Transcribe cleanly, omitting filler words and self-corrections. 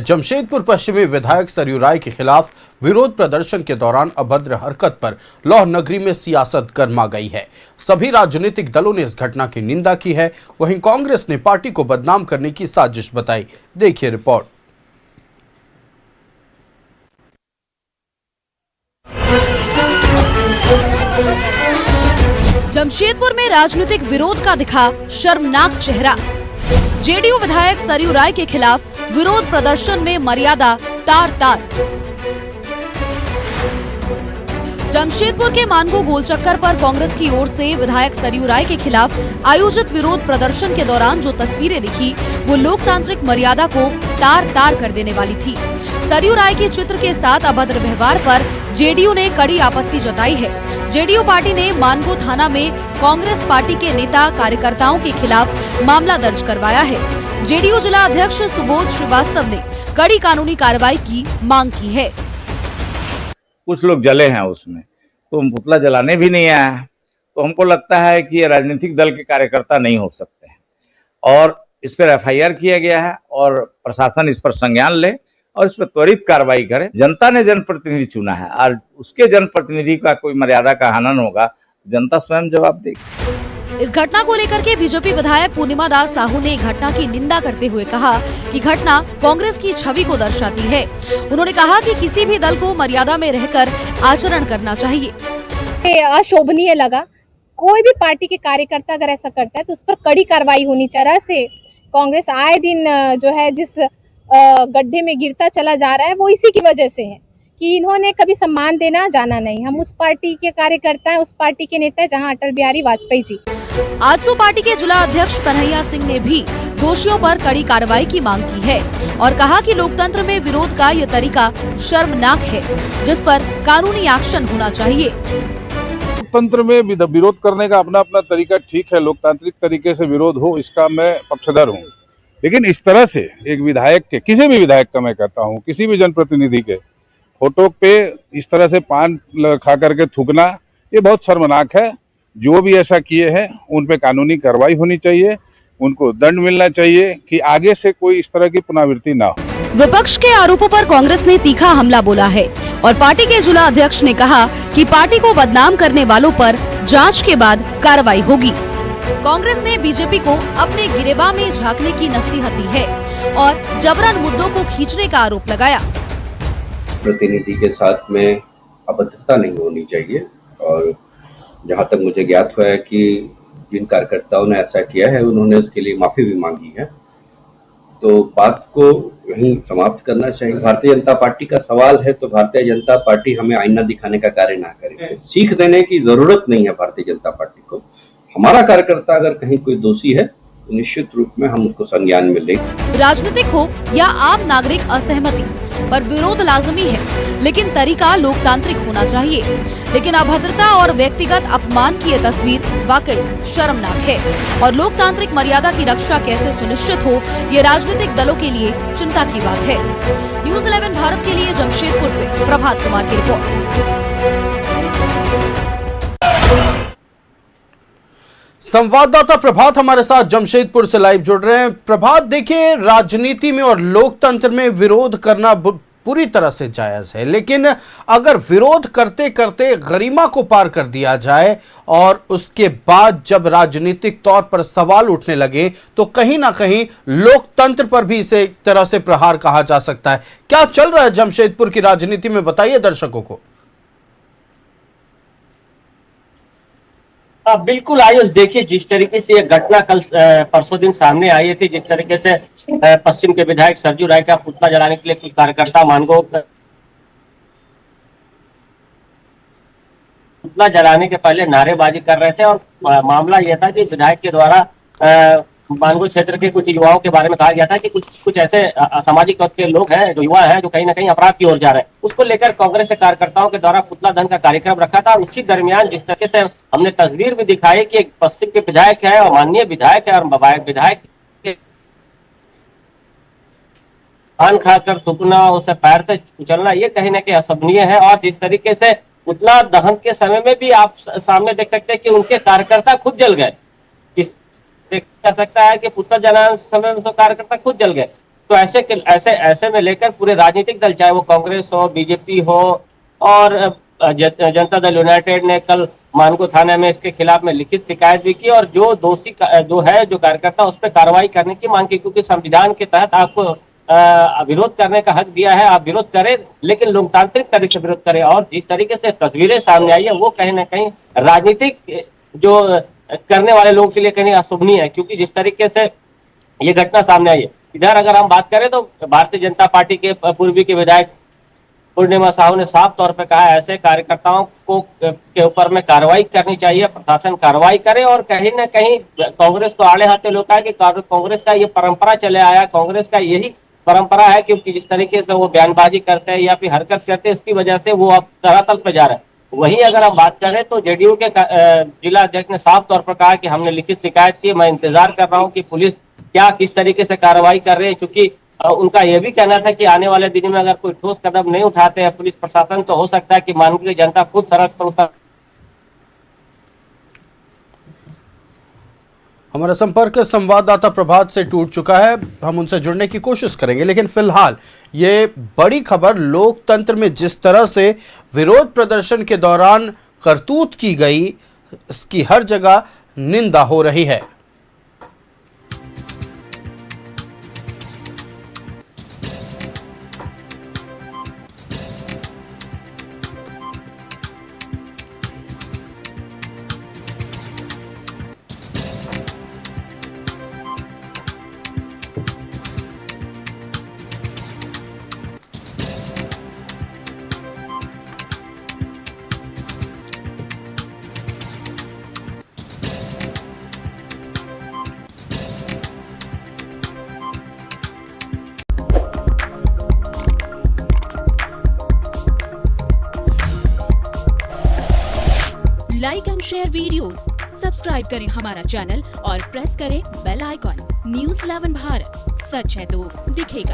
जमशेदपुर पश्चिमी विधायक सरयू राय के खिलाफ विरोध प्रदर्शन के दौरान अभद्र हरकत पर लौह नगरी में सियासत गर्मा गई है। सभी राजनीतिक दलों ने इस घटना की निंदा की है। वहीं कांग्रेस ने पार्टी को बदनाम करने की साजिश बताई। देखिए रिपोर्ट। जमशेदपुर में राजनीतिक विरोध का दिखा शर्मनाक चेहरा। जेडीयू विधायक सरयू राय के खिलाफ विरोध प्रदर्शन में मर्यादा तार तार। जमशेदपुर के मानगो गोलचक्कर पर कांग्रेस की ओर से विधायक सरयू राय के खिलाफ आयोजित विरोध प्रदर्शन के दौरान जो तस्वीरें दिखी वो लोकतांत्रिक मर्यादा को तार तार कर देने वाली थी। सरयू राय के चित्र के साथ अभद्र व्यवहार पर जेडीयू ने कड़ी आपत्ति जताई है। जेडीयू पार्टी ने मानगो थाना में कांग्रेस पार्टी के नेता कार्यकर्ताओं के खिलाफ मामला दर्ज करवाया है। जेडीयू जिला अध्यक्ष सुबोध श्रीवास्तव ने कड़ी कानूनी कार्रवाई की मांग की है। कुछ लोग जले हैं उसमें, तो हम पुतला जलाने भी नहीं आया है, तो हमको लगता है कि ये राजनीतिक दल के कार्यकर्ता नहीं हो सकते हैं और इस पर एफआईआर किया गया है और प्रशासन इस पर संज्ञान ले और इस पर त्वरित कार्रवाई करे। जनता ने जनप्रतिनिधि चुना है और उसके जनप्रतिनिधि का कोई मर्यादा का हनन होगा, जनता स्वयं जवाब देगी। इस घटना को लेकर के बीजेपी विधायक पूर्णिमा दास साहू ने घटना की निंदा करते हुए कहा कि घटना कांग्रेस की छवि को दर्शाती है। उन्होंने कहा कि किसी भी दल को मर्यादा में रहकर आचरण करना चाहिए। अशोभनीय लगा। कोई भी पार्टी के कार्यकर्ता अगर ऐसा करता है तो उस पर कड़ी कार्रवाई होनी चाहिए। कांग्रेस आए दिन जो है जिस गड्ढे में गिरता चला जा रहा है वो इसी की वजह से है कि इन्होंने कभी सम्मान देना जाना नहीं। हम उस पार्टी के कार्यकर्ता हैं, उस पार्टी के नेता हैं जहां अटल बिहारी वाजपेयी जी। आजसू पार्टी के जिला अध्यक्ष कन्हैया सिंह ने भी दोषियों पर कड़ी कार्रवाई की मांग की है और कहा कि लोकतंत्र में विरोध का ये तरीका शर्मनाक है, जिस पर कानूनी एक्शन होना चाहिए। लोकतंत्र में विरोध करने का अपना अपना तरीका ठीक है, लोकतांत्रिक तरीके से विरोध हो इसका मैं पक्षधर हूँ, लेकिन इस तरह से एक विधायक के, किसी भी विधायक का मैं कहता हूँ, किसी भी जनप्रतिनिधि के फोटो पे इस तरह से पान खा करके थूकना ये बहुत शर्मनाक है। जो भी ऐसा किए हैं उन पे कानूनी कार्रवाई होनी चाहिए, उनको दंड मिलना चाहिए कि आगे से कोई इस तरह की पुनरावृत्ति ना हो। विपक्ष के आरोपों पर कांग्रेस ने तीखा हमला बोला है और पार्टी के जिला अध्यक्ष ने कहा कि पार्टी को बदनाम करने वालों पर जांच के बाद कार्रवाई होगी। कांग्रेस ने बीजेपी को अपने गिरेबान में झांकने की नसीहत दी है और जबरन मुद्दों को खींचने का आरोप लगाया। प्रतिनिधि के साथ में अभद्रता नहीं होनी चाहिए और जहां तक मुझे ज्ञात हुआ है कि जिन कार्यकर्ताओं ने ऐसा किया है उन्होंने उसके लिए माफी भी मांगी है, तो बात को यहीं समाप्त करना चाहिए। भारतीय जनता पार्टी का सवाल है तो भारतीय जनता पार्टी हमें आईना दिखाने का कार्य ना करे। सीख देने की जरूरत नहीं है भारतीय जनता पार्टी को। हमारा कार्यकर्ता अगर कहीं कोई दोषी है तो निश्चित रूप में हम उसको संज्ञान में लेंगे। राजनीतिक हो या आम नागरिक असहमति पर विरोध लाजमी है, लेकिन तरीका लोकतांत्रिक होना चाहिए। लेकिन अभद्रता और व्यक्तिगत अपमान की ये तस्वीर वाकई शर्मनाक है और लोकतांत्रिक मर्यादा की रक्षा कैसे सुनिश्चित हो ये राजनीतिक दलों के लिए चिंता की बात है। न्यूज़ 11 भारत के लिए जमशेदपुर से प्रभात कुमार की रिपोर्ट। संवाददाता प्रभात हमारे साथ जमशेदपुर से लाइव जुड़ रहे हैं। प्रभात, देखिए, राजनीति में और लोकतंत्र में विरोध करना पूरी तरह से जायज है, लेकिन अगर विरोध करते करते गरिमा को पार कर दिया जाए और उसके बाद जब राजनीतिक तौर पर सवाल उठने लगे तो कहीं ना कहीं लोकतंत्र पर भी इसे एक तरह से प्रहार कहा जा सकता है। क्या चल रहा है जमशेदपुर की राजनीति में, बताइए दर्शकों को। बिल्कुल आयुष, देखिए जिस तरीके से ये घटना कल परसों दिन सामने आई थी, जिस तरीके से पश्चिम के विधायक सरयू राय का पुतला जलाने के लिए कुछ कार्यकर्ता मानगो पुतला जलाने के पहले नारेबाजी कर रहे थे और मामला यह था कि विधायक के द्वारा मानगो क्षेत्र के कुछ युवाओं के बारे में कहा गया था कि कुछ ऐसे सामाजिक तौर के लोग हैं, जो युवा हैं, जो कहीं ना कहीं अपराध की ओर जा रहे हैं। उसको लेकर कांग्रेस के कार्यकर्ताओं के द्वारा पुतला दहन का कार्यक्रम रखा था और उसी दरमियान जिस तरीके से हमने तस्वीर भी दिखाई कि एक पश्चिम के विधायक है और माननीय विधायक है और विधायक पान खाकर थूकना, उसे पैर से कुचलना, ये कहीं ना कहीं असभनीय है। और जिस तरीके से पुतला दहन के समय में भी आप सामने देख सकते हैं कि उनके कार्यकर्ता खुद जल गए। जा सकता है कि पुतला जलाने समय में तो कार्यकर्ता खुद जल गए। तो ऐसे में लेकर पूरे राजनीतिक दल, चाहे वो कांग्रेस हो, बीजेपी हो और जनता दल यूनाइटेड ने कल मानगो थाने में इसके खिलाफ में लिखित शिकायत भी की और जो दोषी जो कार्यकर्ता उस पर कार्रवाई करने की मांग की, क्योंकि संविधान के तहत आपको विरोध करने का हक दिया है, आप विरोध करें लेकिन लोकतांत्रिक तरीके से विरोध करें। और जिस तरीके से तस्वीरें सामने आई है वो कहीं ना कहीं राजनीतिक जो करने वाले लोगों के लिए कहीं अशोभनीय है, क्योंकि जिस तरीके से ये घटना सामने आई है। इधर अगर हम बात करें तो भारतीय जनता पार्टी के पूर्वी के विधायक पूर्णिमा साहू ने साफ तौर पर कहा ऐसे कार्यकर्ताओं को के ऊपर में कार्रवाई करनी चाहिए, प्रशासन कार्रवाई करे। और कहीं ना कहीं कांग्रेस तो आड़े हाथे लोग है कि कांग्रेस का ये परंपरा चले आया, कांग्रेस का यही परंपरा है, क्योंकि जिस तरीके से वो बयानबाजी करते हैं या फिर हरकत करते हैं उसकी वजह से वो अब धरातल पे जा रहे हैं। वहीं अगर हम बात करें तो जेडीयू के जिला अध्यक्ष ने साफ तौर पर कहा कि हमने लिखित शिकायत की, मैं इंतजार कर रहा हूँ कि पुलिस क्या किस तरीके से कार्रवाई कर रही है, क्योंकि उनका यह भी कहना था कि आने वाले दिनों में अगर कोई ठोस कदम नहीं उठाते हैं पुलिस प्रशासन तो हो सकता है कि मानगो की जनता खुद सड़क पर उतर। हमारा संपर्क संवाददाता प्रभात से टूट चुका है, हम उनसे जुड़ने की कोशिश करेंगे, लेकिन फिलहाल ये बड़ी खबर लोकतंत्र में जिस तरह से विरोध प्रदर्शन के दौरान करतूत की गई, इसकी हर जगह निंदा हो रही है। Like and share videos, subscribe करें हमारा चैनल और प्रेस करें बेल आइकॉन। न्यूज़ 11 भारत, सच है तो दिखेगा।